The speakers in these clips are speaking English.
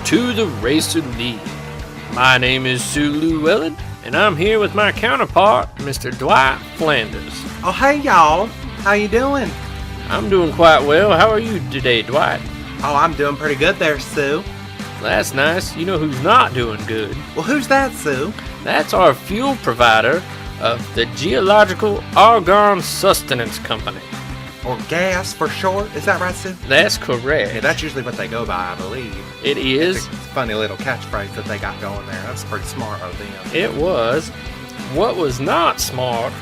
to the Racer League. My name is Sue Llewellyn, and I'm here with my counterpart, Mr. Dwight Flanders. Oh, hey, y'all. How you doing? I'm doing quite well. How are you today, Dwight? Oh, I'm doing pretty good there, Sue. That's nice. You know who's not doing good? Well, who's that, Sue? That's our fuel provider of the Geological Argon Sustenance Company. Or gas for short. Is that right, Sue? That's correct. Yeah, that's usually what they go by, I believe. It is. It's a funny little catchphrase that they got going there. That's pretty smart of them. It was. What was not smart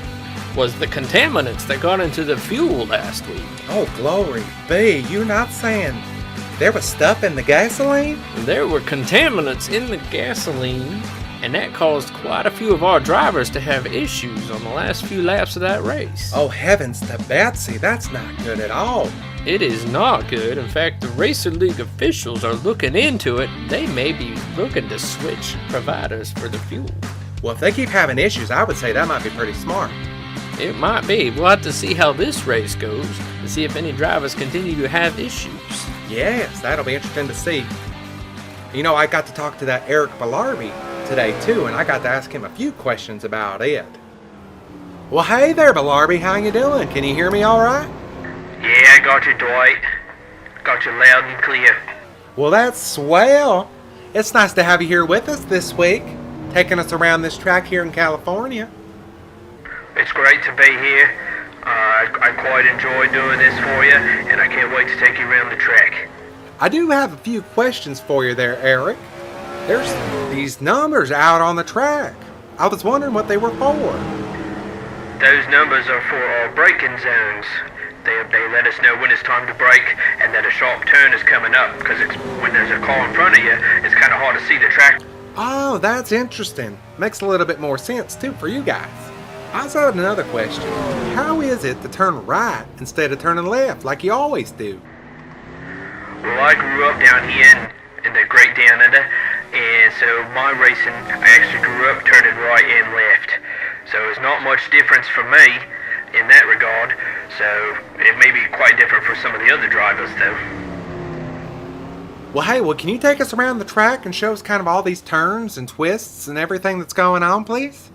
was the contaminants that got into the fuel last week. Oh, glory be. You're not saying there was stuff in the gasoline? There were contaminants in the gasoline, and that caused quite a few of our drivers to have issues on the last few laps of that race. Oh, heavens to Betsy. That's not good at all. It is not good. In fact, the Racer League officials are looking into it. They may be looking to switch providers for the fuel. Well, if they keep having issues, I would say that might be pretty smart. It might be. We'll have to see how this race goes to see if any drivers continue to have issues. Yes, that'll be interesting to see. You know, I got to talk to that Eric Bellarby today too, and I got to ask him a few questions about it. Well, hey there, Bellarby. How you doing? Can you hear me all right? Yeah, I got you, Dwight. Got you loud and clear. Well, that's swell. It's nice to have you here with us this week, taking us around this track here in California. It's great to be here. I quite enjoy doing this for you, and I can't wait to take you around the track. I do have a few questions for you there, Eric. There's these numbers out on the track. I was wondering what they were for. Those numbers are for our braking zones. They let us know when it's time to brake and that a sharp turn is coming up, because when there's a car in front of you, it's kind of hard to see the track. Oh, that's interesting. Makes a little bit more sense, too, for you guys. I also had another question. How is it to turn right instead of turning left like you always do? Well, I grew up down here in the Great Down Under, and so my racing, I actually grew up turning right and left. So it's not much difference for me in that regard, so it may be quite different for some of the other drivers, though. Well, hey, can you take us around the track and show us kind of all these turns and twists and everything that's going on, please?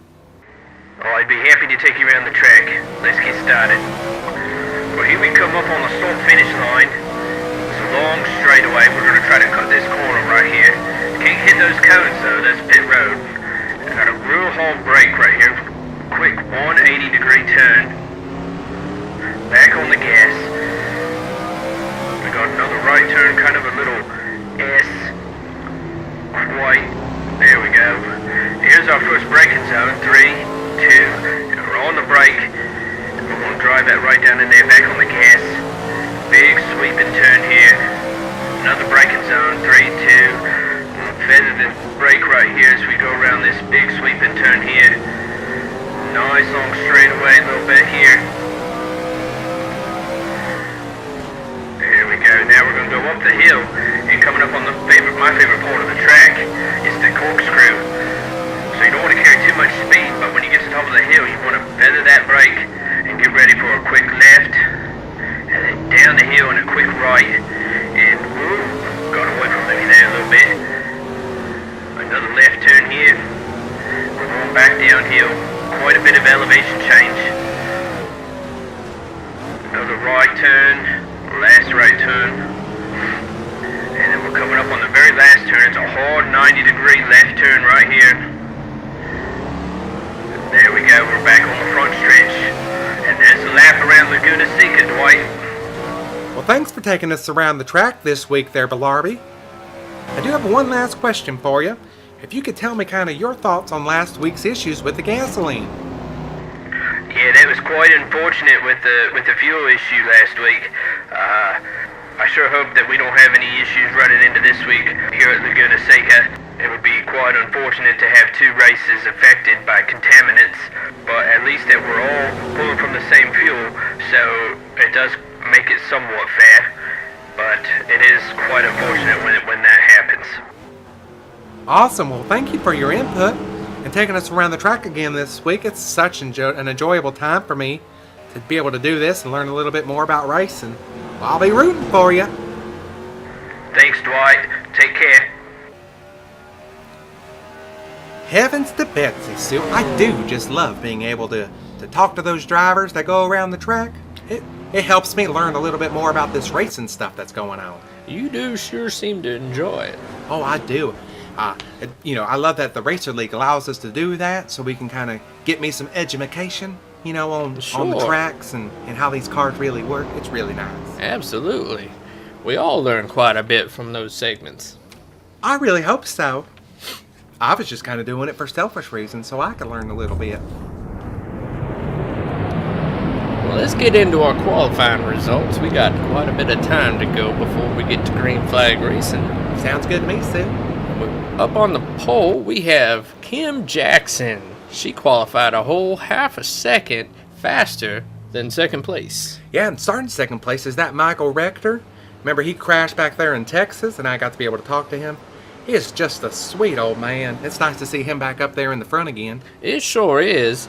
Oh, I'd be happy to take you around the track. Let's get started. Well, here we come up on the start-finish line. It's a long straightaway. We're going to try to cut this corner right here. Can't hit those cones, though. That's pit road. Got a real hard brake right here. Quick 180-degree turn. Back on the gas. We got another right turn, kind of a little S. Quite. There we go. Here's our first braking zone. 3, 2, and we're on the brake. We're going to drive that right down in there, back on the gas. Big sweeping turn here. Another braking zone. 3, 2. We'll feather the brake right here as we go around this big sweeping turn here. Nice long straightaway a little bit here. There we go. Now we're going to go up the hill, and coming up on my favorite part of the track is the corkscrew. So you don't want to carry too much speed, but when you get to the top of the hill, you want to feather that brake and get ready for a quick left, and then down the hill and a quick right, and whoa, got away from me there a little bit. Another left turn here. We're going back downhill. Quite a bit of elevation change. Another right turn, last right turn, and then we're coming up on the very last turn. It's a hard 90-degree left turn right here. There we go, we're back on the front stretch, and there's a lap around Laguna, Seca, Dwight. Well, thanks for taking us around the track this week there, Bellarby. I do have one last question for you. If you could tell me kind of your thoughts on last week's issues with the gasoline. Yeah, that was quite unfortunate with the fuel issue last week. I sure hope that we don't have any issues running into this week here at Laguna Seca. It would be quite unfortunate to have two races affected by contaminants, but at least that we're all pulling from the same fuel, so it does make it somewhat fair. But it is quite unfortunate when that happens. Awesome. Well, thank you for your input and taking us around the track again this week. It's such an enjoyable time for me to be able to do this and learn a little bit more about racing. Well, I'll be rooting for you. Thanks, Dwight. Take care. Heavens to Betsy, Sue. I do just love being able to talk to those drivers that go around the track. It helps me learn a little bit more about this racing stuff that's going on. You do sure seem to enjoy it. Oh, I do. I love that the Racer League allows us to do that so we can kind of get me some education, on the tracks and how these cars really work. It's really nice. Absolutely. We all learn quite a bit from those segments. I really hope so. I was just kind of doing it for selfish reasons so I could learn a little bit. Well, let's get into our qualifying results. We got quite a bit of time to go before we get to green flag racing. Sounds good to me, Sue. Up on the pole, we have Kim Jackson. She qualified a whole half a second faster than second place. Yeah, and starting second place is that Michael Rector. Remember, he crashed back there in Texas, and I got to be able to talk to him. He is just a sweet old man. It's nice to see him back up there in the front again. It sure is.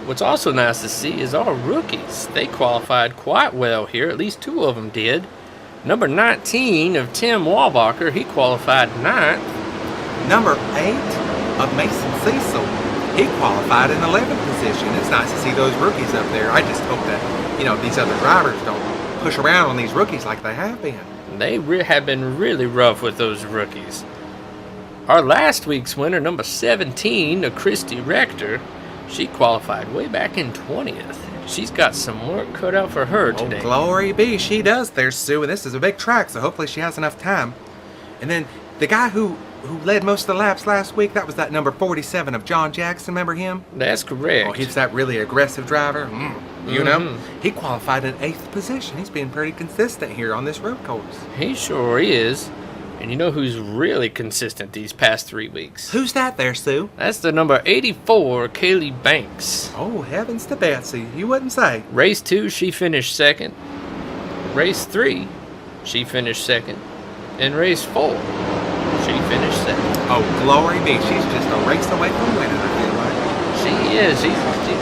What's also nice to see is our rookies. They qualified quite well here. At least 2 of them did. Number 19 of Tim Walbacher, he qualified 9th. Number 8 of Mason Cecil, he qualified in 11th position. It's nice to see those rookies up there. I just hope that, these other drivers don't push around on these rookies like they have been. They have been really rough with those rookies. Our last week's winner, number 17 of Christy Rector, she qualified way back in 20th. She's got some work cut out for her today. Oh, glory be, she does there, Sue, and this is a big track, so hopefully she has enough time. And then the guy who led most of the laps last week, that was that number 47 of John Jackson, remember him? That's correct. Oh, he's that really aggressive driver, He qualified in 8th position. He's been pretty consistent here on this road course. He sure is. And you know who's really consistent these past 3 weeks? Who's that there, Sue? That's the number 84, Kaylee Banks. Oh, heavens to Betsy. You wouldn't say. Race 2, she finished 2nd. Race 3, she finished 2nd. And race 4, she finished 2nd. Oh, glory be. She's just a race away from winning, I feel like. She is. She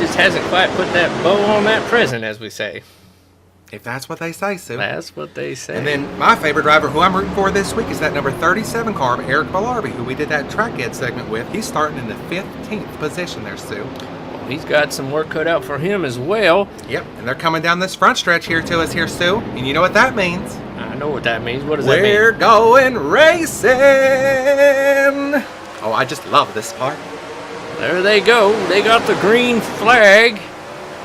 just hasn't quite put that bow on that present, as we say. If that's what they say, Sue. That's what they say. And then my favorite driver who I'm rooting for this week is that number 37 car of Eric Ballarby, who we did that track ed segment with. He's starting in the 15th position there, Sue. Well, he's got some work cut out for him as well. Yep, and they're coming down this front stretch here to us here, Sue. And you know what that means. I know what that means. What does that mean? We're going racing! Oh, I just love this part. There they go. They got the green flag.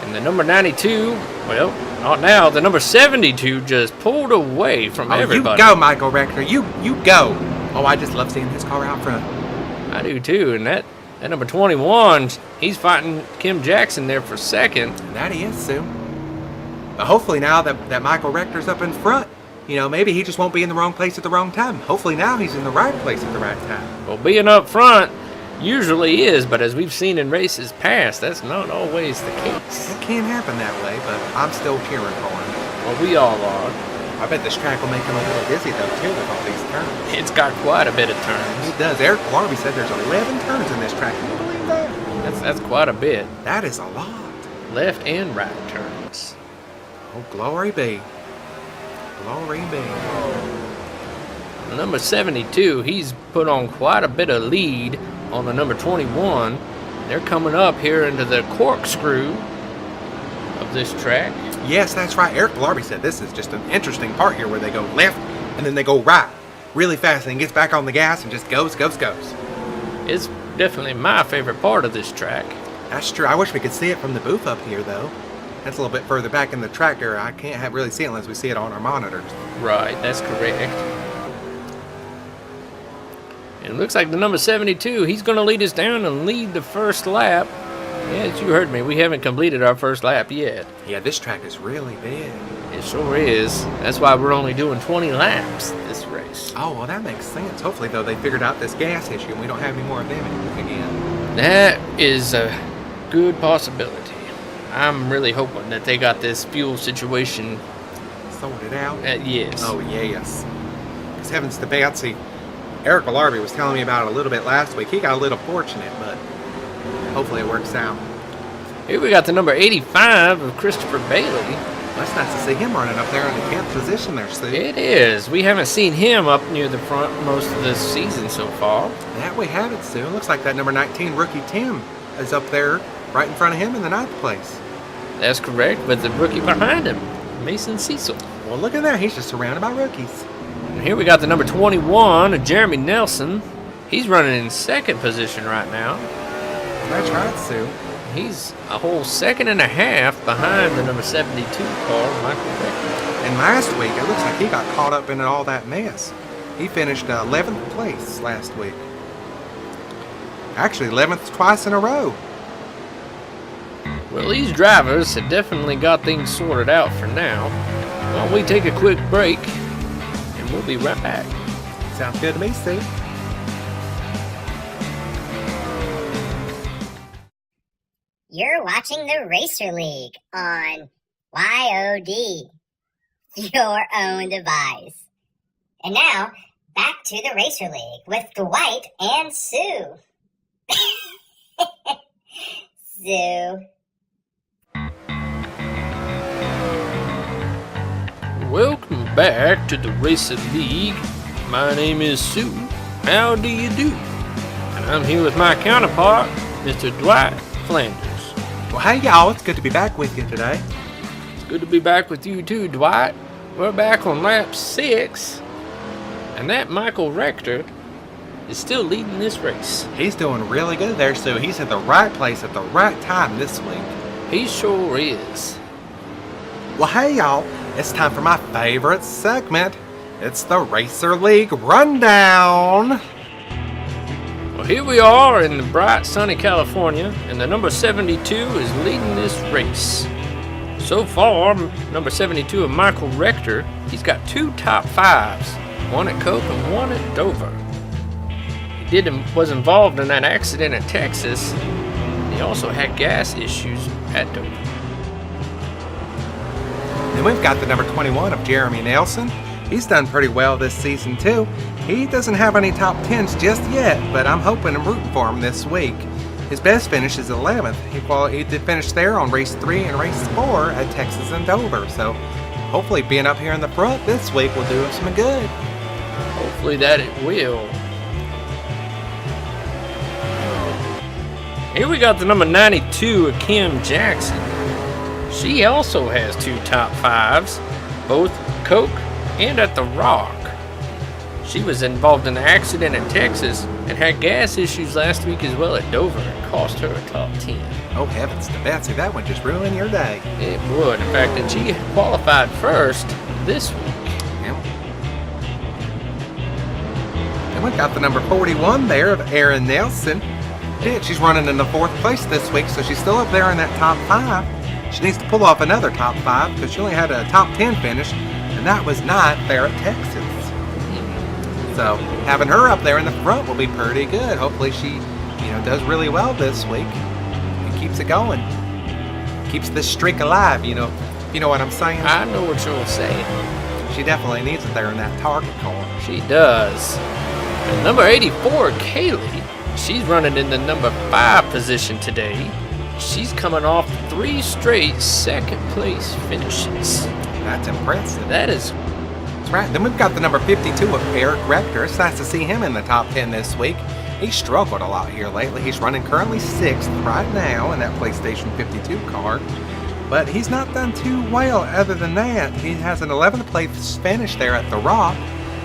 And the number 92, well, not now. The number 72 just pulled away from everybody. You go, Michael Rector. You go. Oh, I just love seeing his car out front. I do too. And that number 21, he's fighting Kim Jackson there for 2nd. And that he is, Sue. But hopefully now that Michael Rector's up in front, maybe he just won't be in the wrong place at the wrong time. Hopefully now he's in the right place at the right time. Well, being up front usually is, but as we've seen in races past, that's not always the case. It can happen that way, but I'm still cheering for him. Well, we all are. I bet this track will make him a little dizzy, though, too, with all these turns. It's got quite a bit of turns. It does. Eric Ballarby said there's 11 turns in this track. Can you believe that? That's quite a bit. That is a lot. Left and right turns. Oh, glory be. Glory be. Number 72, he's put on quite a bit of lead on the number 21. They're coming up here into the corkscrew of this track. Yes, that's right. Eric Ballarby said this is just an interesting part here where they go left and then they go right really fast and gets back on the gas and just goes. It's definitely my favorite part of this track. That's true. I wish we could see it from the booth up here, though. That's a little bit further back in the track area. I can't really see it unless we see it on our monitors. Right, that's correct. It looks like the number 72, he's going to lead us down and lead the first lap. Yes, you heard me. We haven't completed our first lap yet. Yeah, this track is really big. It sure is. That's why we're only doing 20 laps this race. Oh, well, that makes sense. Hopefully, though, they figured out this gas issue and we don't have any more of them again. That is a good possibility. I'm really hoping that they got this fuel situation sorted out. Yes. Oh, yes. Because heavens to Betsy, Eric Ballarby was telling me about it a little bit last week. He got a little fortunate, but hopefully it works out. Here we got the number 85 of Christopher Bailey. That's nice to see him running up there in the 10th position there, Sue. It is. We haven't seen him up near the front most of this season so far. That we haven't, Sue. It looks like that number 19 rookie Tim is up there right in front of him in the 9th place. That's correct, but the rookie behind him, Mason Cecil. Well, look at that. He's just surrounded by rookies. And here we got the number 21, Jeremy Nelson. He's running in 2nd position right now. That's right, Sue. He's a whole 2.5 seconds behind the number 72 car, Michael Becker. And last week, it looks like he got caught up in all that mess. He finished 11th place last week. Actually, 11th twice in a row. Well, these drivers have definitely got things sorted out for now. Well, we take a quick break, and we'll be right back. Sounds good to me, Sue. You're watching the Racer League on YOD, your own device. And now, back to the Racer League with Dwight and Sue. Sue. Welcome back to the Racer League. My name is Sue. How do you do? And I'm here with my counterpart, Mr. Dwight Flanders. Well, hey, y'all. It's good to be back with you today. It's good to be back with you too, Dwight. We're back on lap 6, and that Michael Rector is still leading this race. He's doing really good there, Sue. He's in the right place at the right time this week. He sure is. Well, hey, y'all. It's time for my favorite segment. It's the Racer League Rundown. Well, here we are in the bright, sunny California, and the number 72 is leading this race. So far, number 72 of Michael Rector, he's got 2 top 5s, one at Coke and one at Dover. He was involved in that accident in Texas. He also had gas issues at Dover. Then we've got the number 21 of Jeremy Nelson. He's done pretty well this season too. He doesn't have any top 10s just yet, but I'm hoping and rooting for him this week. His best finish is 11th. He did finish there on race 3 and race 4 at Texas and Dover, so hopefully being up here in the front this week will do him some good. Hopefully that it will. Here we got the number 92 of Kim Jackson. She also has 2 top 5s, both Coke and at the Rock. She was involved in an accident in Texas and had gas issues last week as well at Dover. It cost her a top 10. Oh heavens to Betsy, that would just ruin your day. It would. In fact, and she qualified first this week. And we got the number 41 there of Erin Nelson. Yeah, she's running in the 4th place this week, so she's still up there in that top 5. She needs to pull off another top 5 because she only had a top 10 finish, and that was not there at Texas. So having her up there in the front will be pretty good. Hopefully she, does really well this week and keeps it going. Keeps this streak alive, you know what I'm saying? I know what you're saying. She definitely needs it there in that target car. She does. And number 84, Kaylee, she's running in the number 5 position today. She's coming off 3 straight 2nd place finishes. That's impressive. That is. That's right. Then we've got the number 52 of Eric Rector. It's nice to see him in the top 10 this week. He's struggled a lot here lately. He's running currently 6th right now in that PlayStation 52 car. But he's not done too well other than that. He has an 11th place finish there at the Rock.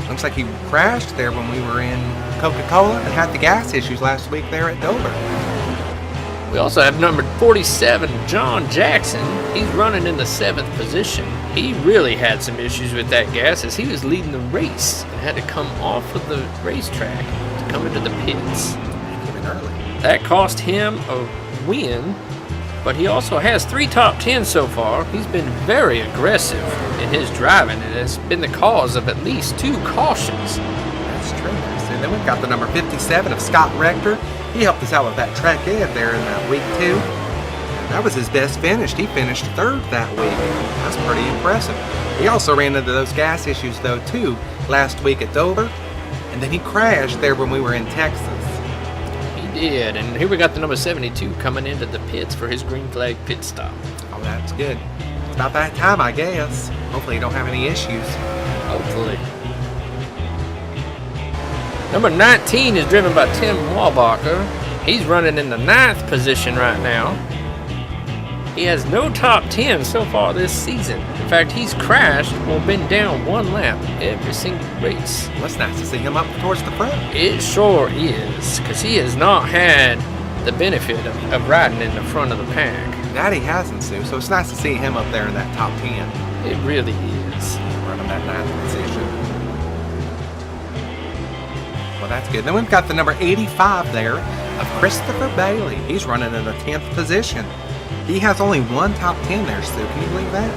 Looks like he crashed there when we were in Coca-Cola and had the gas issues last week there at Dover. We also have number 47, John Jackson. He's running in the 7th position. He really had some issues with that gas as he was leading the race and had to come off of the racetrack to come into the pits. Even early. That cost him a win, but he also has 3 top 10s so far. He's been very aggressive in his driving and has been the cause of at least 2 cautions. That's true. And then we've got the number 57 of Scott Rector. He helped us out with that track ed there in that week 2. And that was his best finish. He finished 3rd that week. That's pretty impressive. He also ran into those gas issues though too last week at Dover. And then he crashed there when we were in Texas. He did. And here we got the number 72 coming into the pits for his green flag pit stop. Oh, that's good. It's about that time, I guess. Hopefully you don't have any issues. Hopefully. Number 19 is driven by Tim Walbacher. He's running in the 9th position right now. He has no top 10 so far this season. In fact, he's crashed or been down one lap every single race. Well, it's nice to see him up towards the front. It sure is, because he has not had the benefit of riding in the front of the pack. That he hasn't, Sue, so it's nice to see him up there in that top 10. It really is. Running that 9th position. Well, that's good. Then we've got the number 85 there of Christopher Bailey. He's running in the 10th position. He has only one top 10 there, Sue. Can you believe that?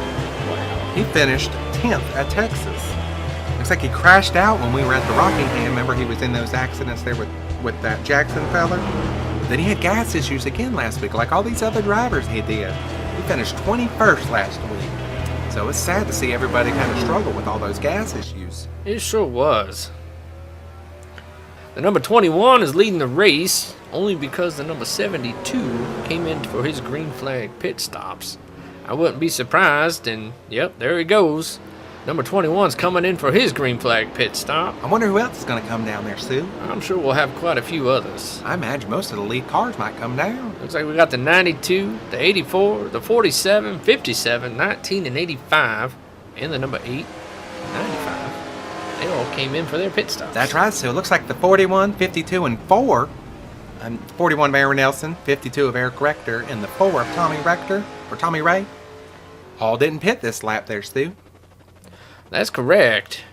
Wow. He finished 10th at Texas. Looks like he crashed out when we were at the Rockingham. Remember he was in those accidents there with that Jackson fella? Then he had gas issues again last week, like all these other drivers he did. He finished 21st last week. So it's sad to see everybody kind of struggle with all those gas issues. It sure was. The number 21 is leading the race only because the number 72 came in for his green flag pit stops. I wouldn't be surprised, and yep, there he goes. Number 21's coming in for his green flag pit stop. I wonder who else is going to come down there, Sue. I'm sure we'll have quite a few others. I imagine most of the lead cars might come down. Looks like we got the 92, the 84, the 47, 57, 19, and 85, and the number 8, 95. They all came in for their pit stops. That's right, Sue. It looks like the 41, 52, and 4. 41 of Aaron Nelson, 52 of Eric Rector, and the 4 of Tommy Rector, or Tommy Ray, all didn't pit this lap there, Stu. That's correct.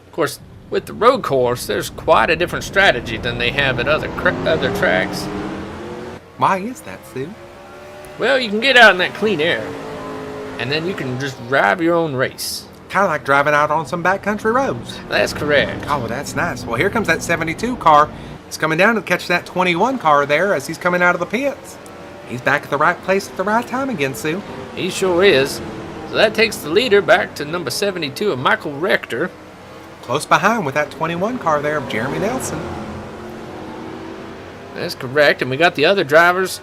Of course, with the road course, there's quite a different strategy than they have at other tracks. Why is that, Stu? Well, you can get out in that clean air, and then you can just drive your own race. Kind of like driving out on some backcountry roads. That's correct. Oh, well, that's nice. Well, here comes that 72 car. He's coming down to catch that 21 car there as he's coming out of the pits. He's back at the right place at the right time again, Sue. He sure is. So that takes the leader back to number 72 of Michael Rector. Close behind with that 21 car there of Jeremy Nelson. That's correct. And we got the other drivers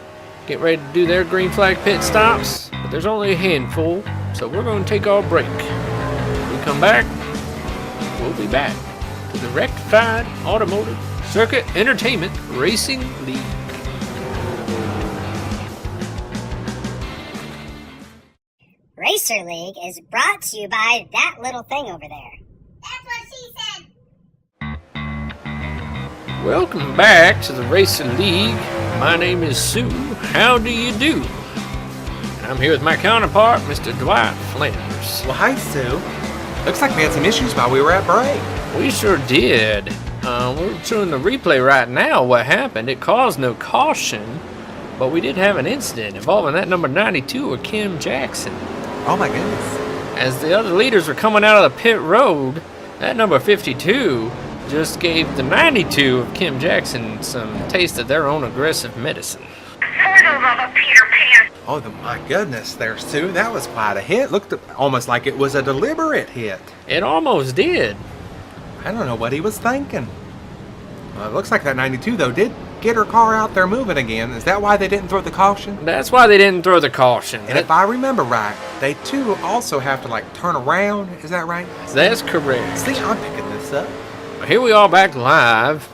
getting ready to do their green flag pit stops. But there's only a handful, so we're going to take our break. When we come back, we'll be back to the Rectified Automotive Circuit Entertainment Racing League. Racer League is brought to you by that little thing over there. That's what she said. Welcome back to the Racer League. My name is Sue. How do you do? I'm here with my counterpart, Mr. Dwight Flanders. Well, hi, Sue. Looks like we had some issues while we were at break. We sure did. We're showing the replay right now what happened. It caused no caution, but we did have an incident involving that number 92 of Kim Jackson. Oh my goodness. As the other leaders were coming out of the pit road, that number 52 just gave the 92 of Kim Jackson some taste of their own aggressive medicine. For the love of Peter Pan. Oh, my goodness there, Sue. That was quite a hit. Looked almost like it was a deliberate hit. It almost did. I don't know what he was thinking. Well, it looks like that 92, though, did get her car out there moving again. Is that why they didn't throw the caution? That's why they didn't throw the caution. And if I remember right, they, too, also have to, turn around. Is that right? That's correct. See, I'm picking this up. Here we are back live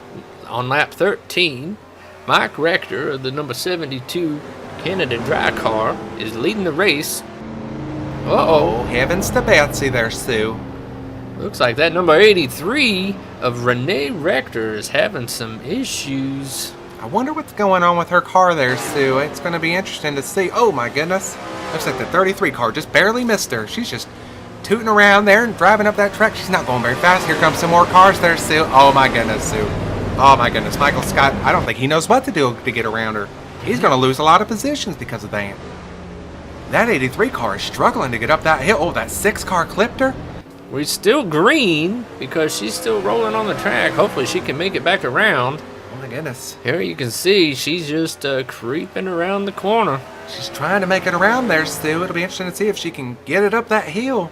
on lap 13. Mike Rector of the number 72 Canada Dry Car is leading the race. Uh-oh. Heavens to Betsy there, Sue. Looks like that number 83 of Renee Rector is having some issues. I wonder what's going on with her car there, Sue. It's going to be interesting to see. Oh, my goodness. Looks like the 33 car just barely missed her. She's just tooting around there and driving up that track. She's not going very fast. Here comes some more cars there, Sue. Oh, my goodness, Sue. Oh, my goodness. Michael Scott, I don't think he knows what to do to get around her. He's going to lose a lot of positions because of that. That 83 car is struggling to get up that hill. Oh, that 6 car clipped her. We're still green because she's still rolling on the track. Hopefully she can make it back around. Oh, my goodness. Here you can see she's just creeping around the corner. She's trying to make it around there, Sue. It'll be interesting to see if she can get it up that hill.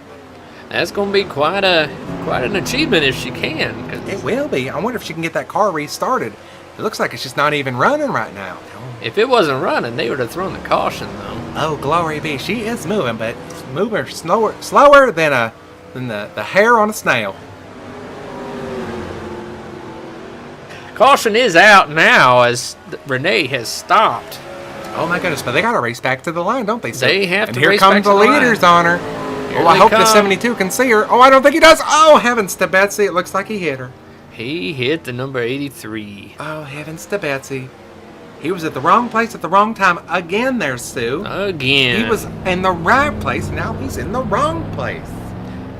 That's going to be quite an achievement if she can. It will be. I wonder if she can get that car restarted. It looks like it's just not even running right now. If it wasn't running, they would have thrown the caution, though. Oh, glory be. She is moving, but moving slower than the hair on a snail. Caution is out now as Renee has stopped. Oh my goodness, but they got to race back to the line, don't they? They have and to here race come back to the the line. leaders on her. Here Oh, I they hope come. the 72 can see her. Oh, I don't think he does. Oh, heavens to Betsy. It looks like he hit her. He hit the number 83. Oh, heavens to Betsy. He was at the wrong place at the wrong time again there, Sue. Again. He was in the right place. Now he's in the wrong place.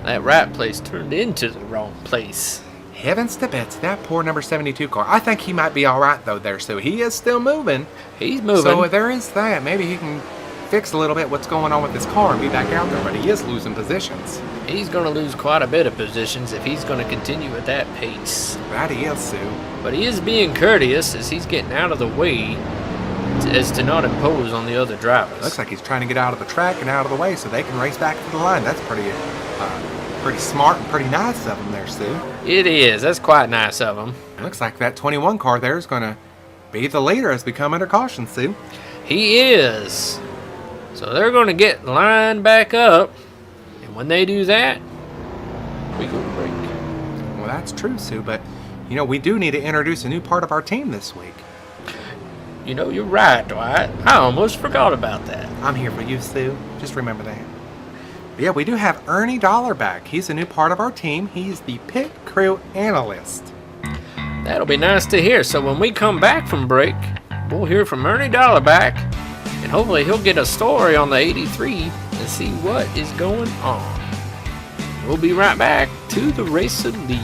That right place turned into the wrong place. Heavens to Betsy. That poor number 72 car. I think he might be all right, though, there, Sue. He is still moving. He's moving. So there is that. Maybe he can fix a little bit what's going on with his car and be back out there. But he is losing positions. He's going to lose quite a bit of positions if he's going to continue at that pace. That he is, Sue. But he is being courteous as he's getting out of the way as to not impose on the other drivers. Looks like he's trying to get out of the track and out of the way so they can race back to the line. That's pretty smart and pretty nice of him there, Sue. It is. That's quite nice of him. Looks like that 21 car there is going to be the leader as we come under caution, Sue. He is. So they're going to get lined back up. And when they do that, we go to break. Well, that's true, Sue, but, you know, we do need to introduce a new part of our team this week. You know, you're right, Dwight. I almost forgot about that. I'm here for you, Sue. Just remember that. But yeah, we do have Ernie Dollar back. He's a new part of our team. He's the pit crew analyst. That'll be nice to hear. So when we come back from break, we'll hear from Ernie Dollarback, and hopefully he'll get a story on the 83 and see what is going on. We'll be right back to the Racer League.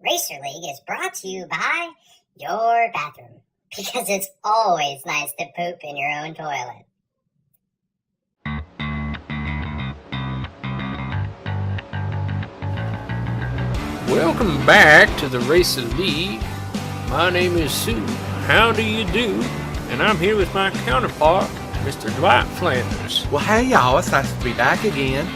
Racer League is brought to you by your bathroom, because it's always nice to poop in your own toilet. Welcome back to the Racer League. My name is Sue. How do you do? And I'm here with my counterpart, Mr. Dwight Flanders. Well, hey, y'all. It's nice to be back again.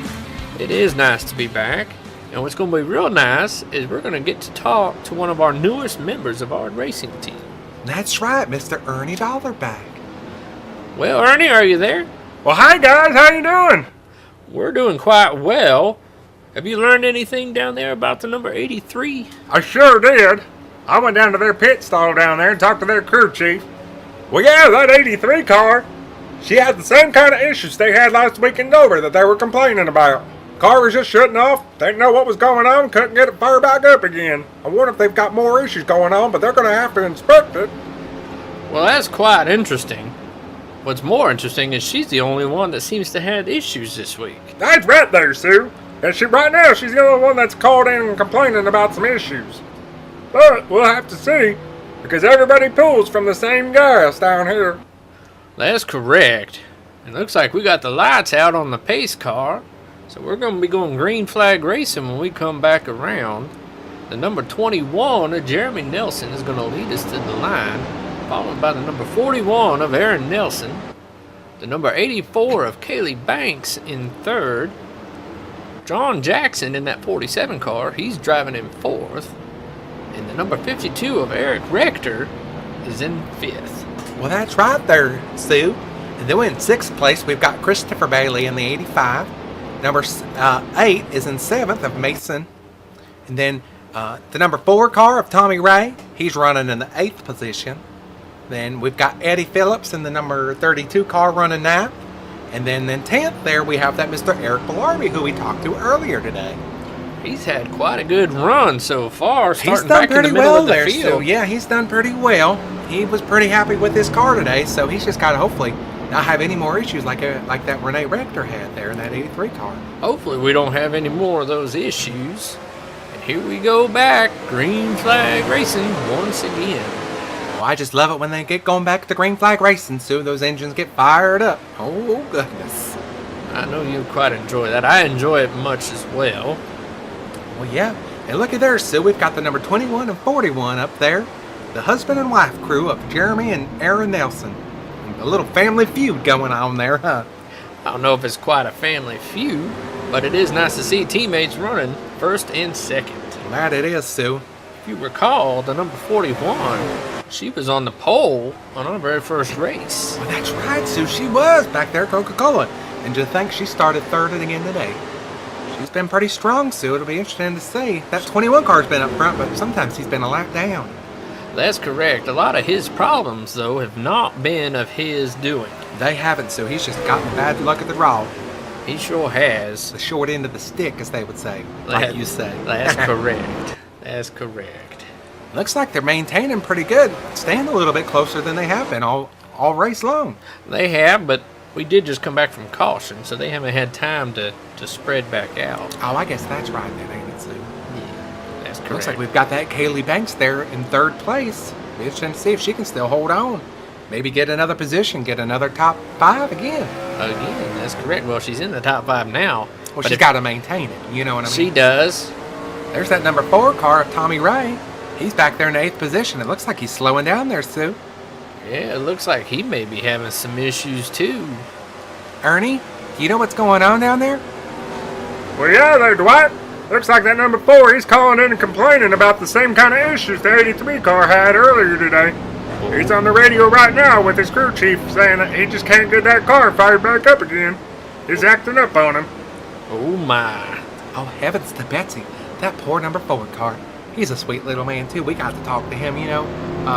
It is nice to be back. And what's going to be real nice is we're going to get to talk to one of our newest members of our racing team. That's right, Mr. Ernie Dollarback. Well, Ernie, are you there? Well, hi guys, how you doing? We're doing quite well. Have you learned anything down there about the number 83? I sure did. I went down to their pit stall down there and talked to their crew chief. Well, yeah, that 83 car, she had the same kind of issues they had last week in Dover that they were complaining about. Car was just shutting off, didn't know what was going on, couldn't get it fired back up again. I wonder if they've got more issues going on, but they're going to have to inspect it. Well, that's quite interesting. What's more interesting is she's the only one that seems to have issues this week. That's right there, Sue. And right now, she's the only one that's called in and complaining about some issues. But we'll have to see, because everybody pulls from the same gas down here. That's correct. It looks like we got the lights out on the pace car, so we're going to be going green flag racing when we come back around. The number 21 of Jeremy Nelson is going to lead us to the line, followed by the number 41 of Aaron Nelson, the number 84 of Kaylee Banks in third, John Jackson in that 47 car, he's driving in fourth, and the number 52 of Eric Rector is in fifth. Well, that's right there, Sue. And then in sixth place, we've got Christopher Bailey in the 85. Number 8 is in seventh of Mason. And then the number 4 car of Tommy Ray, he's running in the 8th position. Then we've got Eddie Phillips in the number 32 car running ninth. And then in 10th there, we have that Mr. Eric Bellarby, who we talked to earlier today. He's had quite a good run so far, He's starting done back in pretty the middle well of the there, field. so yeah, he's done pretty well. He was pretty happy with his car today, so he's just got to hopefully not have any more issues like that Renee Rector had there in that 83 car. Hopefully we don't have any more of those issues. And here we go back, green flag racing once again. Well, I just love it when they get going back to green flag racing, so those engines get fired up. Oh, goodness. I know you quite enjoy that. I enjoy it much as well. Well, yeah. And looky there, Sue. We've got the number 21 and 41 up there. The husband and wife crew of Jeremy and Aaron Nelson. A little family feud going on there, huh? I don't know if it's quite a family feud, but it is nice to see teammates running first and second. That it is, Sue. If you recall, the number 41 She was on the pole on our very first race. Well, that's right, Sue. She was back there at Coca-Cola. And to think she started third again today. She's been pretty strong, Sue. It'll be interesting to see. That 21 car's been up front, but sometimes he's been a lap down. That's correct. A lot of his problems, though, have not been of his doing. They haven't, Sue. He's just gotten bad luck at the draw. He sure has. The short end of the stick, as they would say. Like you say. That's correct. That's correct. Looks like they're maintaining pretty good. Staying a little bit closer than they have been all race long. They have, but we did just come back from caution, so they haven't had time to spread back out. Oh, I guess that's right then, ain't it, Sue? Yeah, that's correct. Looks like we've got that Kaylee Banks there in third place. Be interesting to see if she can still hold on. Maybe get another position, get another top 5 again. Again, that's correct. Well, she's in the top 5 now. Well, she's got to maintain it. You know what I mean? She does. There's that number 4 car of Tommy Ray. He's back there in the 8th position. It looks like he's slowing down there, Sue. Yeah, it looks like he may be having some issues, too. Ernie, you know what's going on down there? Well, yeah, there, Dwight. Looks like that number 4, he's calling in and complaining about the same kind of issues the 83 car had earlier today. He's on the radio right now with his crew chief saying that he just can't get that car fired back up again. He's acting up on him. Oh, my. Oh, heavens to Betsy. That poor number 4 car. He's a sweet little man, too. We got to talk to him, you know.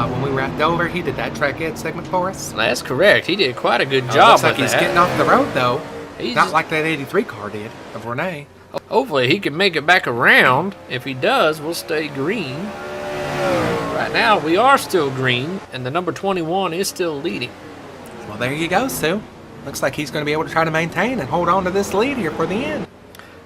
When we were at Dover, he did that track ed segment for us. That's correct. He did quite a good job Looks like with he's that. getting off the road, though. He's Not like that 83 car did, of Renee. Hopefully he can make it back around. If he does, we'll stay green. Right now, we are still green, and the number 21 is still leading. Well, there you go, Sue. Looks like he's going to be able to try to maintain and hold on to this lead here for the end.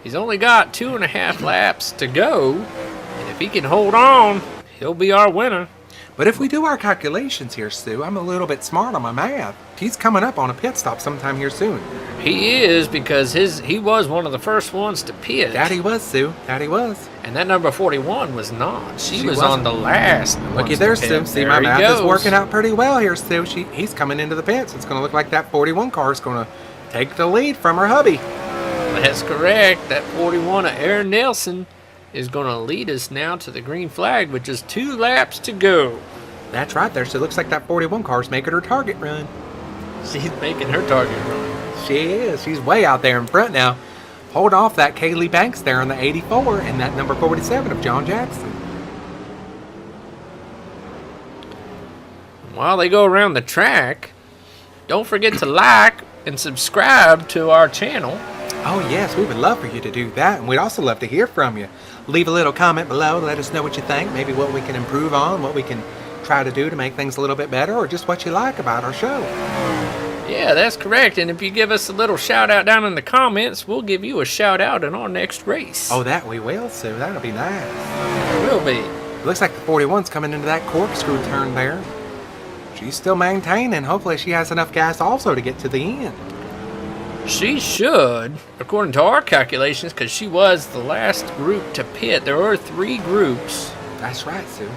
He's only got 2.5 laps to go, and if he can hold on, he'll be our winner. But if we do our calculations here, Sue, I'm a little bit smart on my math. He's coming up on a pit stop sometime here soon. He is, because he was one of the first ones to pit. That he was, Sue. That he was. And that number 41 was not. She was wasn't. on the last. Looky there, Sue. See, my math is working out pretty well here, Sue. He's coming into the pits. It's going to look like that 41 car is going to take the lead from her hubby. That's correct. That 41 of Aaron Nelson is going to lead us now to the green flag with just 2 laps to go. That's right there. So it looks like that 41 car is making her target run. She's making her target run. She is. She's way out there in front now. Hold off that Kaylee Banks there on the 84 and that number 47 of John Jackson. While they go around the track, don't forget to like and subscribe to our channel. Oh, yes, we would love for you to do that. And we'd also love to hear from you. Leave a little comment below. Let us know what you think. Maybe what we can improve on, what we can try to do to make things a little bit better, or just what you like about our show. Yeah, that's correct. And if you give us a little shout out down in the comments, we'll give you a shout out in our next race. Oh, that we will, Sue. That'll be nice. It will be. Looks like the 41's coming into that corkscrew turn there. She's still maintaining. Hopefully she has enough gas also to get to the end. She should, according to our calculations, because she was the last group to pit. There were 3 groups. That's right, Sue.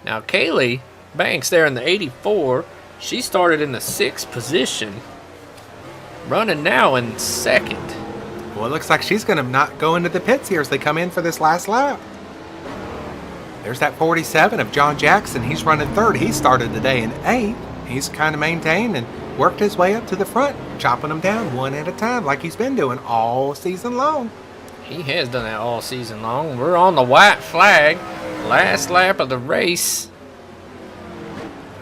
Now, Kaylee Banks there in the 84, she started in the 6th position, running now in 2nd. Well, it looks like she's going to not go into the pits here as they come in for this last lap. There's that 47 of John Jackson. He's running 3rd. He started today in 8th. He's kind of maintained and worked his way up to the front, chopping them down one at a time like he's been doing all season long. He has done that all season long. We're on the white flag. Last lap of the race.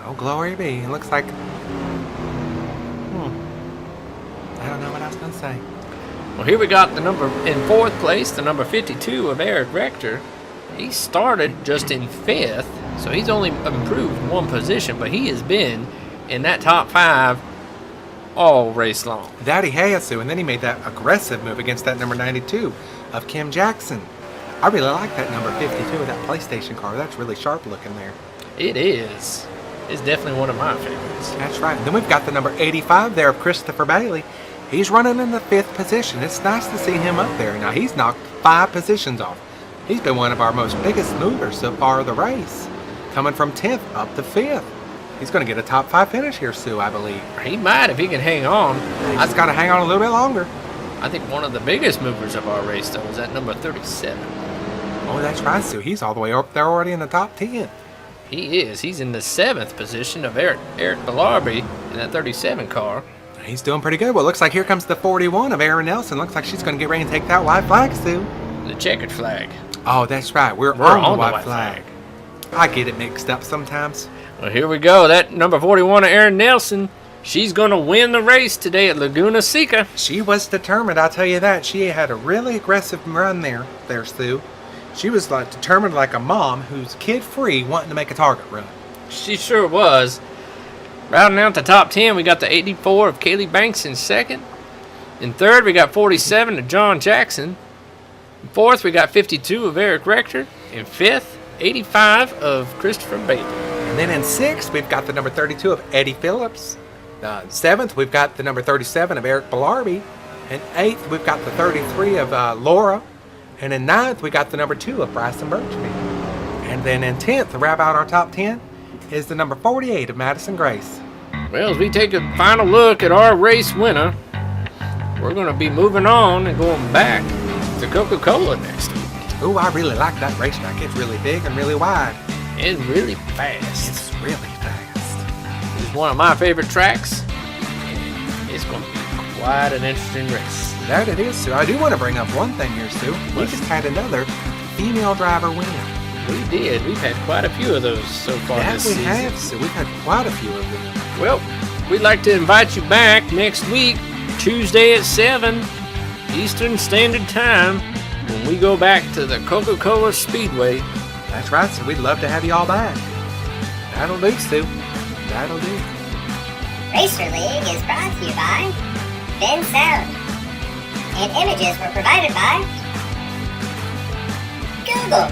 Oh, glory be. It looks like... I don't know what I was going to say. Well, here we got the number in 4th place, the number 52 of Eric Rector. He started just in 5th, so he's only improved 1 position, but he has been in that top 5 all race long. That he has, Sue, and then he made that aggressive move against that number 92 of Kim Jackson. I really like that number 52 of that PlayStation car. That's really sharp looking there. It is. It's definitely one of my favorites. That's right. And then we've got the number 85 there of Christopher Bailey. He's running in the 5th position. It's nice to see him up there. Now, he's knocked 5 positions off. He's been one of our most biggest movers so far of the race. Coming from 10th up to 5th. He's going to get a top 5 finish here, Sue, I believe. He might if he can hang on. He's got to hang on a little bit longer. I think one of the biggest movers of our race, though, is that number 37. Oh, that's right, Sue. He's all the way up there already in the top 10. He is. He's in the 7th position of Eric Bellarby in that 37 car. He's doing pretty good. Well, looks like here comes the 41 of Aaron Nelson. Looks like she's going to get ready and take that white flag, Sue. The checkered flag. Oh, that's right. We're on the white flag. I get it mixed up sometimes. Well, here we go. That number 41 of Aaron Nelson, she's going to win the race today at Laguna Seca. She was determined, I'll tell you that. She had a really aggressive run there, Sue. She was like determined like a mom who's kid-free wanting to make a target run. She sure was. Rounding out the top 10, we got the 84 of Kaylee Banks in second. In third, we got 47 of John Jackson. In fourth, we got 52 of Eric Rector. In fifth, 85 of Christopher Bailey. And then in sixth, we've got the number 32 of Eddie Phillips. Seventh, we've got the number 37 of Eric Bellarby. In eighth, we've got the 33 of Laura. And in ninth, we got the number 2 of Bryson Birchby. And then in 10th, to wrap out our top 10, is the number 48 of Madison Grace. Well, as we take a final look at our race winner, we're going to be moving on and going back to Coca-Cola next week. Ooh, I really like that racetrack. It's really big and really wide. It's really fast. It's really fast. It's one of my favorite tracks. It's going to be quite an interesting race. That it is, Sue. I do want to bring up one thing here, Sue. We just had another female driver win. We did. We've had quite a few of those so far this season. That we have, Sue. We've had quite a few of them. Well, we'd like to invite you back next week, Tuesday at 7 Eastern Standard Time, when we go back to the Coca-Cola Speedway. That's right, Sue. We'd love to have you all back. That'll do, Sue. That'll do. Racer League is brought to you by Ben Sound. And images were provided by Google.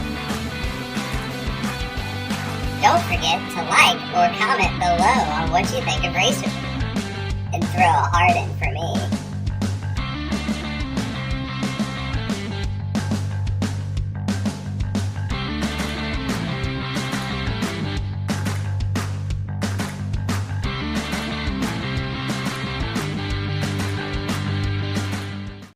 Don't forget to like or comment below on what you think of Racer League. And throw a heart in for me.